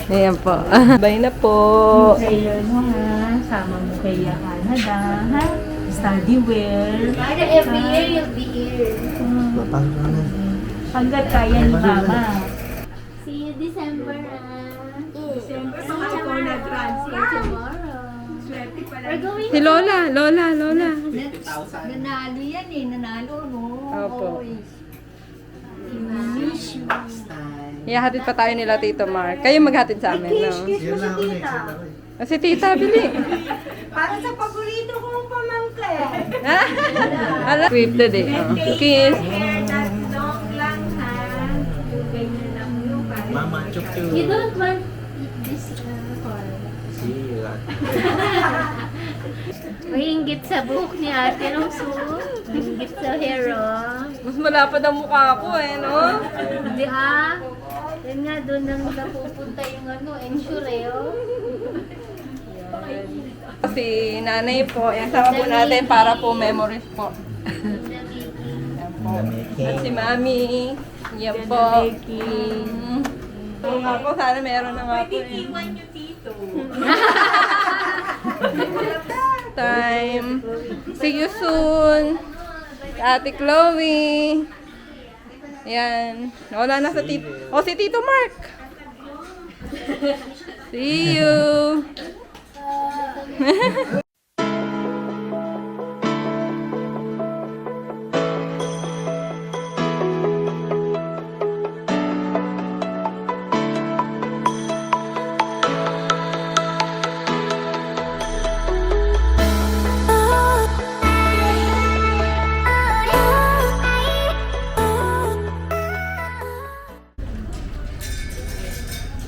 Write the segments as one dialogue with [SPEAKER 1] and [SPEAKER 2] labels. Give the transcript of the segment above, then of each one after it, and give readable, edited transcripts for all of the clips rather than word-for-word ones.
[SPEAKER 1] Ayan po. Bye na po.
[SPEAKER 2] Prayer mo ha. Sama mo kay Canada ha. Study well.
[SPEAKER 3] Every year you'll be here.
[SPEAKER 2] Hanggat kaya ni Mama.
[SPEAKER 3] See you December December. So ikaw na-transfer tomorrow. We're going
[SPEAKER 1] Si Lola. Lola.
[SPEAKER 3] Nanalo yan eh. Nanalo no.
[SPEAKER 1] Opo.
[SPEAKER 3] Miss you.
[SPEAKER 1] Ihahatid pa tayo nila Tito Mark. Kayo maghatid sa amin, no?
[SPEAKER 4] Yan lang ako next.
[SPEAKER 1] Si Tita, bili.
[SPEAKER 3] Para sa paborito kong pamangkin.
[SPEAKER 1] Ala, scripted eh. Oh. Kiss.
[SPEAKER 3] Hair not long lang ha. Yung ganyan lang yung parang.
[SPEAKER 4] Mama, chuk-chuk.
[SPEAKER 3] You don't want this call.
[SPEAKER 4] See you.
[SPEAKER 3] May inggit sa buhok ni Ate Rosu. Inggit sa hair, oh.
[SPEAKER 1] Mas malapad ang mukha ko eh, no?
[SPEAKER 3] Hindi ah. Yan nga, doon nang napupunta yung ensure, oh.
[SPEAKER 1] Si nanay po, yan sama po natin para po memories po. Yan po. At si mami, yan po. Oo nga po, sana meron na nga po.
[SPEAKER 2] Iwan niyo dito.
[SPEAKER 1] Time. See you soon. Ate Chloe. Yan. Wala na sa Tito. Oh, si Tito Mark. See you.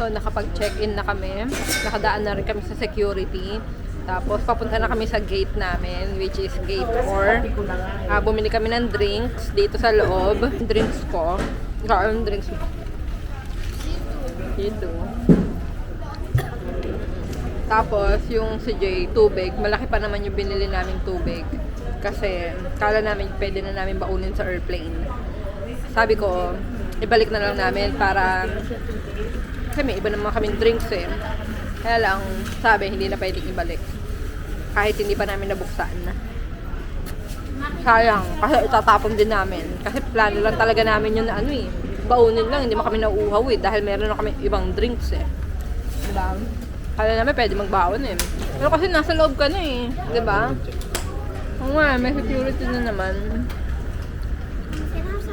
[SPEAKER 1] So, nakapag-check-in na kami. Nakadaan na rin kami sa security. Tapos, papunta na kami sa gate namin, which is gate 4. Bumili kami ng drinks dito sa loob. Drinks ko. Yung drinks ko. Dito. Tapos, yung si Jay, tubig. Malaki pa naman yung binili namin tubig. Kasi, kala namin pwede na namin baunin sa airplane. Sabi ko, ibalik na lang namin para kasi may iba naman kaming drinks eh. Kaya lang, sabi, hindi na pwedeng ibalik. Kahit hindi pa namin nabuksan. Sayang, kasi itatapon din namin. Kasi plano lang talaga namin yun na ano eh. Baunin lang, hindi mo kami nauuhaw eh. Dahil meron na kami ibang drinks eh. Diba? Kaya namin pwede magbaon eh. Pero kasi nasa loob ka na eh. Diba? Oo nga, may security na naman.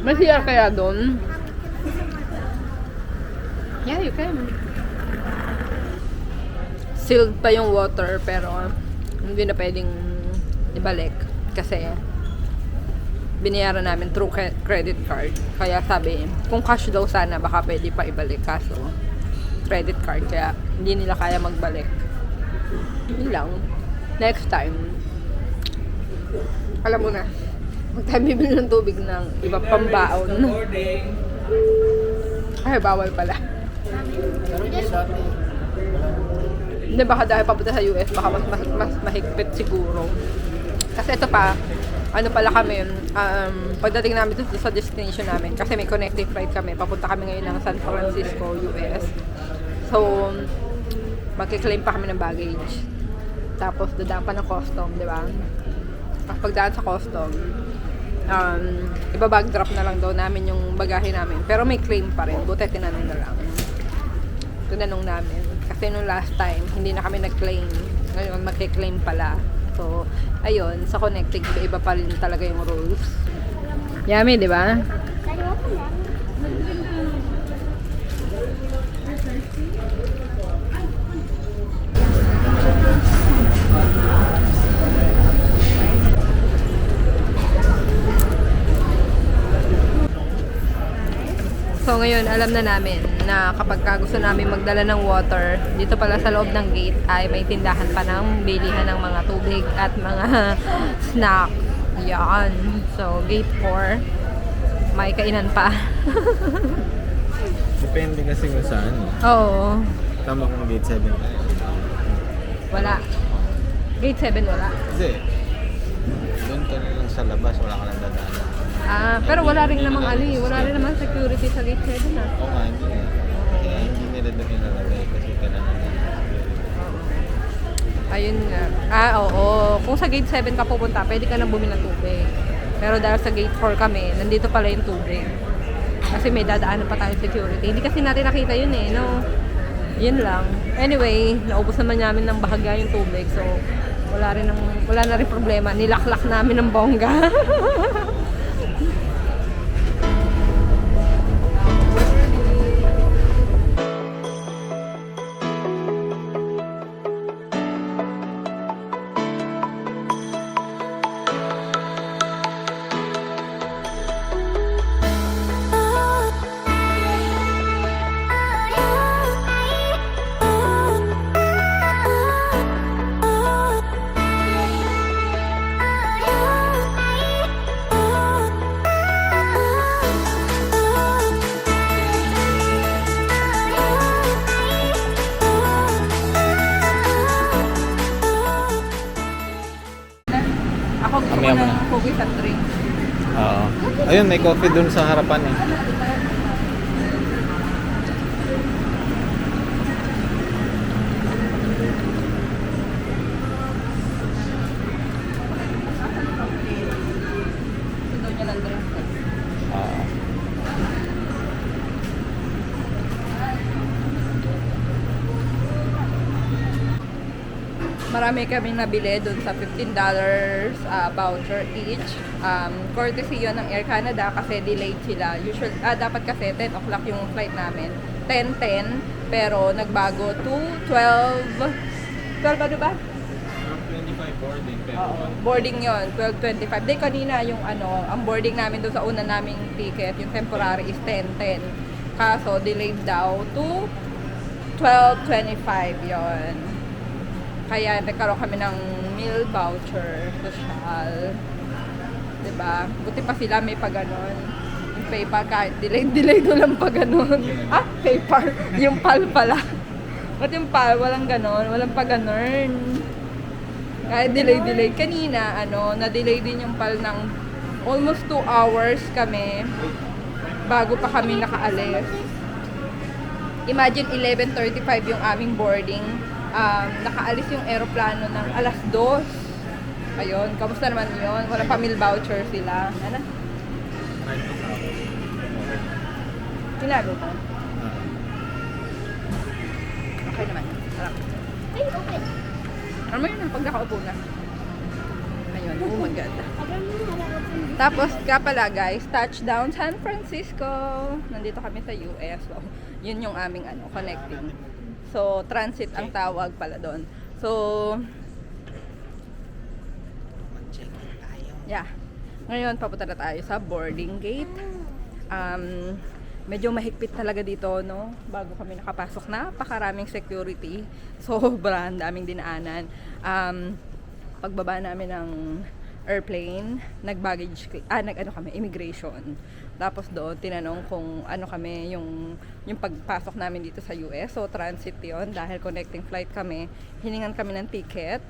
[SPEAKER 1] May CR kaya doon? Yeah, you can. Sealed pa yung water pero hindi na pwedeng ibalik kasi binayaran namin through credit card. Kaya sabi, kung cash daw sana baka pwede pa ibalik kaso credit card kaya hindi nila kaya magbalik. Yun lang. Next time, alam mo na, huwag tayo bibili ng tubig ng iba pang baon. Ay, bawal pala. Hindi, baka dahil papunta sa US, baka mas mahigpit siguro. Kasi ito pa, ano pala kami, pagdating namin dito sa destination namin, kasi may connecting flight kami, papunta kami ngayon ng San Francisco, US. So, magkiklaim pa kami ng baggage. Tapos, dadaan pa ng custom, di ba? Tapos, pagdaan sa custom, ibabag drop na lang daw namin yung bagahe namin. Pero may claim pa rin. Buti tinanong na lang. Tinanong namin. Kasi nung last time, hindi na kami nag-claim. Ngayon, magki-claim pala. So, ayun, sa connecting, iba pa rin talaga yung rules. Yummy, di ba? So ngayon, alam na namin na kapag gusto namin magdala ng water, dito pala sa loob ng gate ay may tindahan pa ng bilihan ng mga tubig at mga snack. Yan. So, gate 4, may kainan pa.
[SPEAKER 4] Depende kasi kung saan.
[SPEAKER 1] Oo.
[SPEAKER 4] Tama kung gate 7 tayo.
[SPEAKER 1] Wala. Gate 7 wala.
[SPEAKER 4] Hindi. Doon ka na lang sa labas, wala ka lang dadaanan.
[SPEAKER 1] Pero wala rin namang ano eh. Wala rin namang security sa gate 7 ah.
[SPEAKER 4] Oo nga, hindi. Kaya hindi nila din doon ilalagay kasi kailangan din.
[SPEAKER 1] Ayun nga. Oo. Kung sa gate 7 ka pupunta, pwede ka nang bumili ng tubig. Pero dahil sa gate 4 kami, nandito pala yung tubig. Kasi may dadaanan pa tayo security. Hindi kasi natin nakita yun eh, no? Yun lang. Anyway, naubos naman namin ng bahagya yung tubig. So, wala na rin problema. Nilaklak namin ng bongga. Ako gusto ko
[SPEAKER 4] Mamaya mo
[SPEAKER 1] ng
[SPEAKER 4] na.
[SPEAKER 1] cookies at drink.
[SPEAKER 4] Oo. Ayun, may coffee doon sa harapan eh.
[SPEAKER 1] Gusto daw niya ng drink.
[SPEAKER 4] Oo.
[SPEAKER 1] Marami kami nabili doon sa $15 voucher each. Courtesy yun ng Air Canada kasi delayed sila. Dapat kasi 10 o'clock yung flight namin. 10:10 pero nagbago to 12. 12 ano ba?
[SPEAKER 4] 25 boarding pero
[SPEAKER 1] Oo, boarding yon 12:25. Di kanina yung ang boarding namin doon sa una naming ticket, yung temporary is 10:10. Kaso delayed daw to 12:25 yon. Kaya nagkaroon kami ng meal voucher, social. Diba? Buti pa sila may pa ganon. Yung PayPal kahit delayed walang pa ganon. PayPal. Yung PAL pala. Ba't yung PAL walang ganon? Walang pa ganon. Kahit delayed. Kanina, na-delay din yung PAL ng almost 2 hours kami bago pa kami nakaalis. Imagine 11:35 yung aming boarding. Nakaalis yung eroplano ng 2:00. Ayun, kamusta naman yun? Walang pa meal voucher sila. Ano? Tinalo ko. Okay naman. Sarap.
[SPEAKER 3] Ay, okay.
[SPEAKER 1] Ano yun ang pagkakaupo na? Ayun, oh my God.
[SPEAKER 3] Abang mo harap ko.
[SPEAKER 1] Tapos ka pala guys, touchdown San Francisco. Nandito kami sa US. So, yun yung aming connecting. So, transit ang tawag pala doon. So, yeah. Ngayon, papunta na tayo sa boarding gate. Medyo mahigpit talaga dito, no? Bago kami nakapasok, napakaraming security. Sobrang daming dinaanan. Pagbaba namin ng airplane, nag-baggage, kami, immigration. Tapos doon, tinanong kung kami, yung pagpasok namin dito sa US. So, transit yon dahil connecting flight kami. Hiningan kami ng ticket.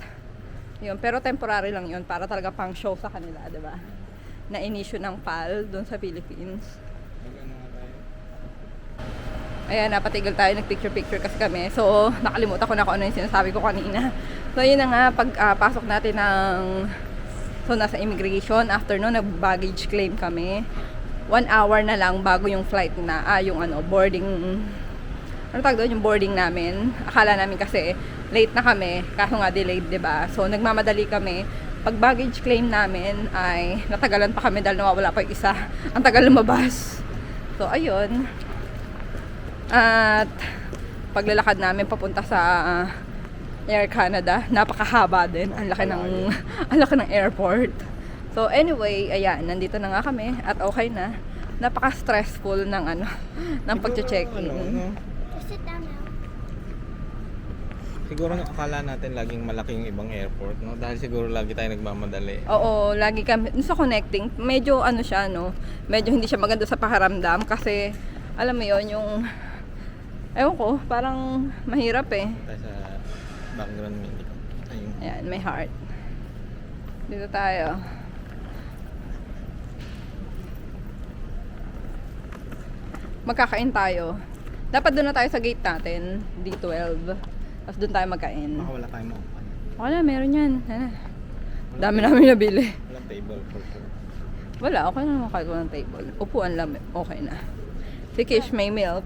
[SPEAKER 1] Yun, pero temporary lang yun para talaga pang show sa kanila, diba? Na in-issue ng PAL doon sa Philippines. Ayan, napatigil tayo, nag-picture-picture kasi kami. So, nakalimutan ko na kung ano yung sinasabi ko kanina. So, yun na nga, pagpasok natin nasa immigration, after no, nag-baggage claim kami. 1 hour na lang bago yung flight na, boarding, yung boarding namin. Akala namin kasi, late na kami, kaso nga delayed, diba? So, nagmamadali kami. Pag baggage claim namin, ay natagalan pa kami dahil nawawala pa yung isa. Ang tagal lumabas. So, ayun. At paglalakad namin papunta sa Air Canada, napakahaba din. Ang laki ng airport. So anyway, ayan, nandito na nga kami at okay na. Napaka-stressful ng ng pagche-check-in.
[SPEAKER 3] Sit down now.
[SPEAKER 4] Siguro akala natin laging malaki yung ibang airport, no? Dahil siguro lagi tayo nagmamadali.
[SPEAKER 1] Oo, lagi kami sa connecting. Medyo siya, no? Medyo hindi siya maganda sa pakiramdam kasi alam mo yon yung ewan ko, parang mahirap eh.
[SPEAKER 4] Tayo sa background music. Ayun.
[SPEAKER 1] Ayan, may heart. Dito tayo. Magkakain tayo. Dapat doon na tayo sa gate natin, D12. Tapos doon tayo magkain.
[SPEAKER 4] Baka wala tayong maupan.
[SPEAKER 1] Wala, meron yan. Ano? Dami namin nabili.
[SPEAKER 4] Walang table for sure.
[SPEAKER 1] Wala, okay na naman kahit walang table. Upuan lang, okay na. Si Kish may milk.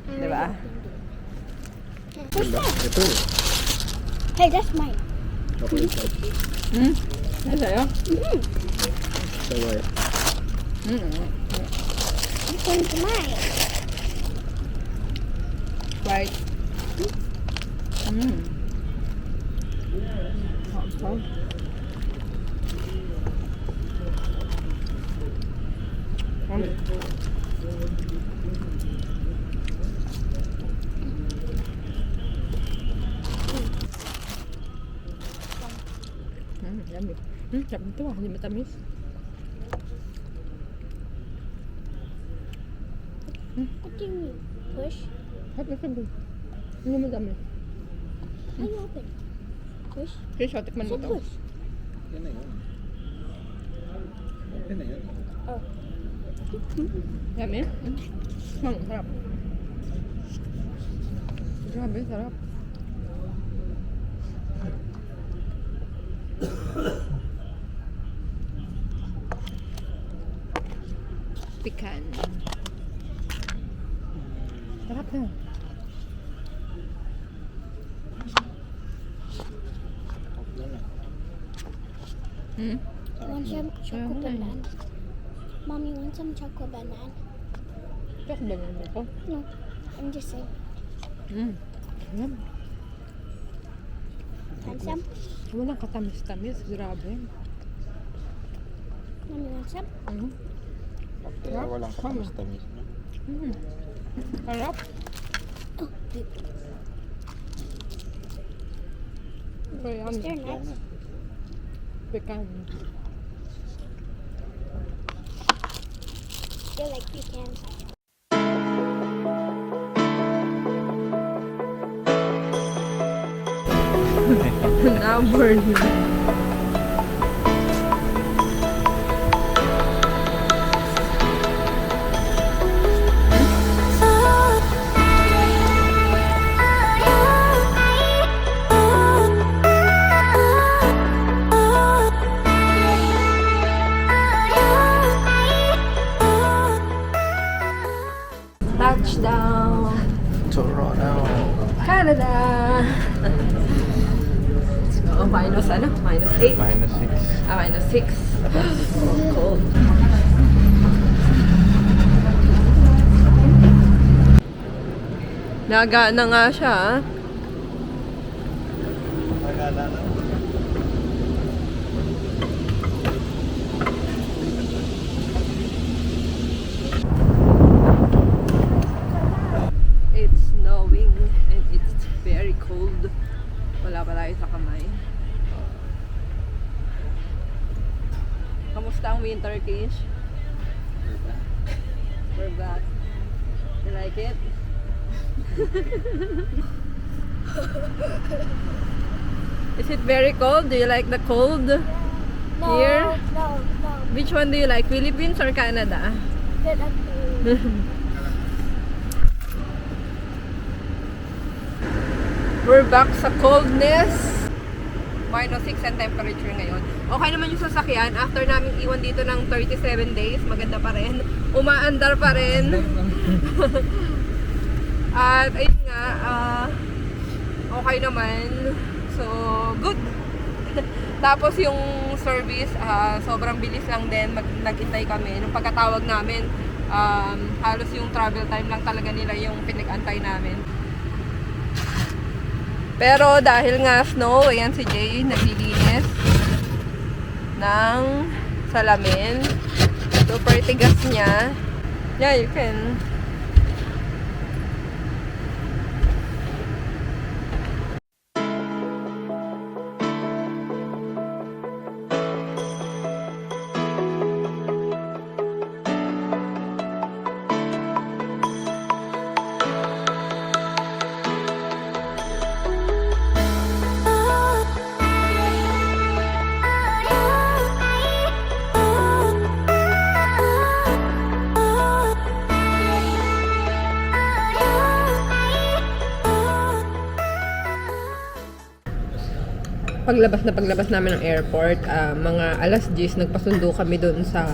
[SPEAKER 1] Diba?
[SPEAKER 4] Ito.
[SPEAKER 3] Hey, that's mine.
[SPEAKER 4] Chocolate.
[SPEAKER 1] Hmm? Ano sa'yo?
[SPEAKER 4] Saway.
[SPEAKER 3] This one's mine.
[SPEAKER 1] Right. Yummy. Sarap nito ah, hindi matamis.
[SPEAKER 3] What do you mean? Push?
[SPEAKER 1] Sarap na sabi. Hindi matamis.
[SPEAKER 3] How you open? Push?
[SPEAKER 1] Kish, tikman mo
[SPEAKER 3] So
[SPEAKER 1] to.
[SPEAKER 3] push.
[SPEAKER 4] Yan na yun. Yan na yun.
[SPEAKER 3] Oh.
[SPEAKER 1] Yummy? Sarap. Grabe, sarap. Pecan. Sarap na.
[SPEAKER 4] Yan na.
[SPEAKER 3] Want some choco
[SPEAKER 1] Sarap na.
[SPEAKER 3] banana? Mommy, want some choco banana?
[SPEAKER 1] Tok ba naman ako?
[SPEAKER 3] No, I'm just saying.
[SPEAKER 1] Yum.
[SPEAKER 3] Want some?
[SPEAKER 1] Walang katamis-tamis. Grabe.
[SPEAKER 3] Mommy, want some?
[SPEAKER 4] Kaya walang katamis-tamis.
[SPEAKER 1] Sarap.
[SPEAKER 3] Oh, wait.
[SPEAKER 1] Kaya
[SPEAKER 3] Is there nuts?
[SPEAKER 1] Pecan.
[SPEAKER 3] They're like pecans.
[SPEAKER 1] Number touchdown,
[SPEAKER 4] Toronto.
[SPEAKER 1] Canada. Let's go. Minus ano? Minus 8.
[SPEAKER 4] Minus 6.
[SPEAKER 1] Minus 6. Cold. Nagana nga siya. Ah.
[SPEAKER 4] Nagala na.
[SPEAKER 1] It's snowing and it's very cold. Wala pa tayo sa kamay. Kamusta ang winter, Kish? We're back. You like it? Is it very cold? Do you like the cold?
[SPEAKER 3] No,
[SPEAKER 1] Here?
[SPEAKER 3] no, no.
[SPEAKER 1] Which one do you like? Philippines or Canada?
[SPEAKER 3] Good at
[SPEAKER 1] We're back sa coldness. Minus 6 ang temperature ngayon. Okay naman yung sasakyan. After namin iwan dito ng 37 days, maganda pa rin. Umaandar pa rin. At ayun nga, okay naman. So, good. Tapos yung service, sobrang bilis lang din. Nag-intay kami. Nung pagkatawag namin, halos yung travel time lang talaga nila yung pinag-antay namin. Pero dahil nga snow, ayan si Jay naglilinis ng salamin. Super tigas niya. Yeah, you can. paglabas namin ng airport, mga alas 10, nagpasundo kami doon sa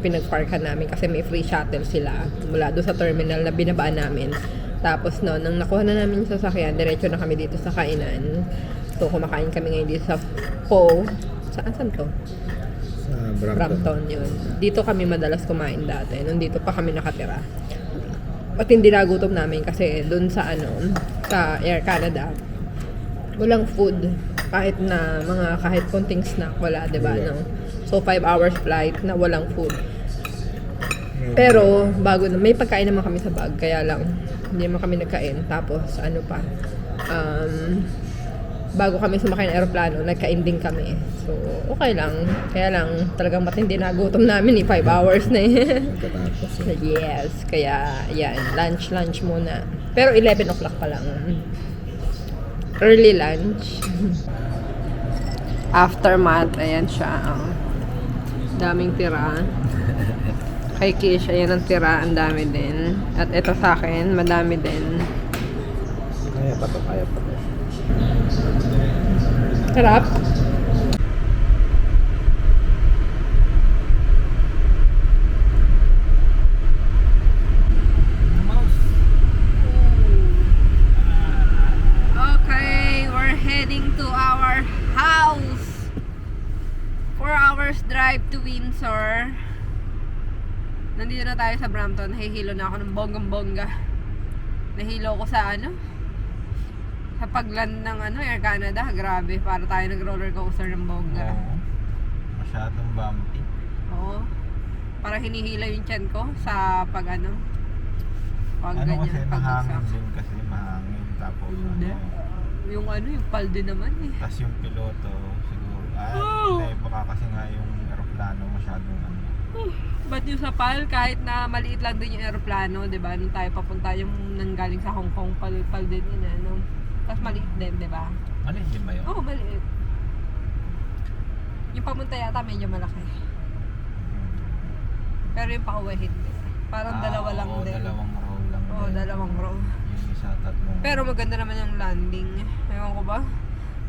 [SPEAKER 1] pinagparkan namin kasi may free shuttle sila mula doon sa terminal na binabaan namin. Tapos no, nang nakuha na namin yung sasakyan, diretso na kami dito sa kainan. So, kumakain kami ngayon dito sa Po. Saan to?
[SPEAKER 4] Sa
[SPEAKER 1] Brampton yun. Dito kami madalas kumain dati. Nandito pa kami nakatira. At hindi nagutom namin kasi doon sa sa Air Canada, walang food. Kahit konting snack, wala, diba? No? So, 5 hours flight na walang food. Pero, may pagkain naman kami sa bag, kaya lang, hindi naman kami nagkain. Tapos, bago kami sumakay ng aeroplano, nagkain din kami. So, okay lang. Kaya lang, talagang matindi na gutom namin 5 hours na Yes, kaya, yan, lunch muna. Pero 11 o'clock pa lang. Early lunch. Aftermath, ayan siya. Daming tira. Kay Kish, ayan ang tira, ang dami din. At ito sa akin, madami din.
[SPEAKER 4] Kaya pa to.
[SPEAKER 1] Sarap. Okay, we're heading to our house. 4 hours drive to Windsor. Nandito na tayo sa Brampton. Nahihilo na ako ng bonggang-bongga. Nahilo ko sa sa pagland ng Air Canada. Grabe, para tayo nag-roller coaster ng bongga.
[SPEAKER 4] Masyadong bumpy.
[SPEAKER 1] Oo. Parang hinihila yung tiyan ko sa pag
[SPEAKER 4] Kasi
[SPEAKER 1] ganyan,
[SPEAKER 4] mahangin
[SPEAKER 1] pagbagsak.
[SPEAKER 4] din kasi mahangin. Tapos
[SPEAKER 1] Hindi. Yung yung palde naman eh.
[SPEAKER 4] Tapos yung piloto siguro. Baka kasi nga yung aeroplano masyadong
[SPEAKER 1] Ba't yung sa PAL, kahit na maliit lang din yung aeroplano, di ba? Nung tayo papunta, yung nanggaling sa Hong Kong, PAL din yun, Tapos maliit din, di ba?
[SPEAKER 4] Maliit din ba yun?
[SPEAKER 1] Oo, maliit. Yung pamunta yata medyo malaki. Pero yung pauwi hindi. Parang dalawa lang din.
[SPEAKER 4] Dalawang row lang
[SPEAKER 1] Oo,
[SPEAKER 4] din.
[SPEAKER 1] dalawang row.
[SPEAKER 4] Yung isa, tatlong.
[SPEAKER 1] Pero maganda naman yung landing. Ewan ko ba?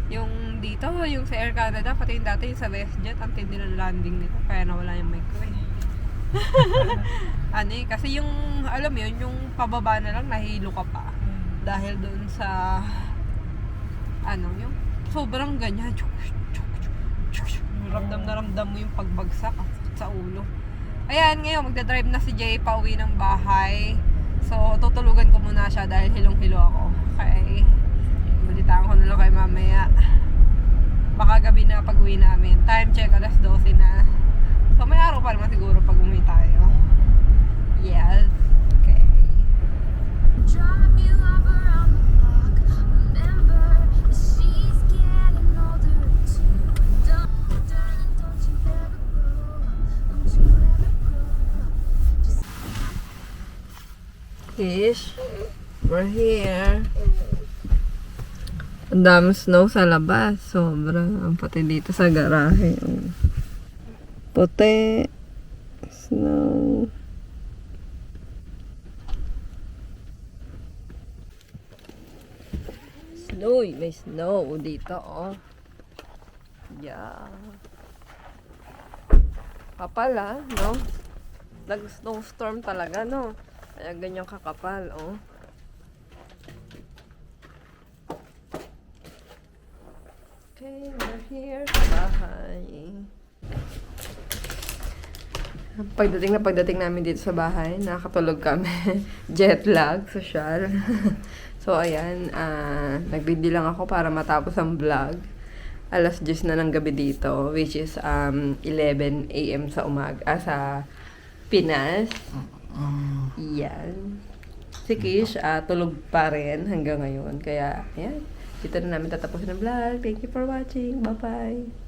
[SPEAKER 1] Yung dito, yung sa Air Canada, pati yung dati yung sa WestJet, ang tindi ng landing nito. Kaya nawala yung mic ko eh. Kasi yung, alam mo yun, yung pababa na lang, nahilo ka pa. Dahil doon sa, yung sobrang ganyan. Ramdam na ramdam mo yung pagbagsak sa ulo. Ayan, ngayon, magdadrive na si Jay pa uwi ng bahay. So, tutulugan ko muna siya dahil hilong-hilo ako. Okay. Balitaan ko na lang kay mamaya. Baka gabi na pag uwi namin. Time check, alas 12 na. So, may araw pa naman siguro pag umuwi tayo. Yes. Okay.
[SPEAKER 5] Drive me love around the block. Remember that she's getting older too. Darling, don't you ever grow. Don't you ever grow.
[SPEAKER 1] Fish, we're here. Ang dami snow sa labas. Sobra. Ang pati dito sa garahe. Puti. Snow. Snowy. May snow dito, oh. Yeah. Kapal, no? Nag-snowstorm talaga, no? Kaya ganyan kakapal, oh. Okay, we're here sa bahay. Pagdating namin dito sa bahay, nakakatulog kami. Jet lag, social. So, ayan, nagbindi lang ako para matapos ang vlog. Alas 10 na ng gabi dito, which is 11 AM sa sa Pinas. Yan. Si Kish, tulog pa rin hanggang ngayon. Kaya, ayan. Dito na namin tatapusin ang vlog. Thank you for watching. Bye-bye.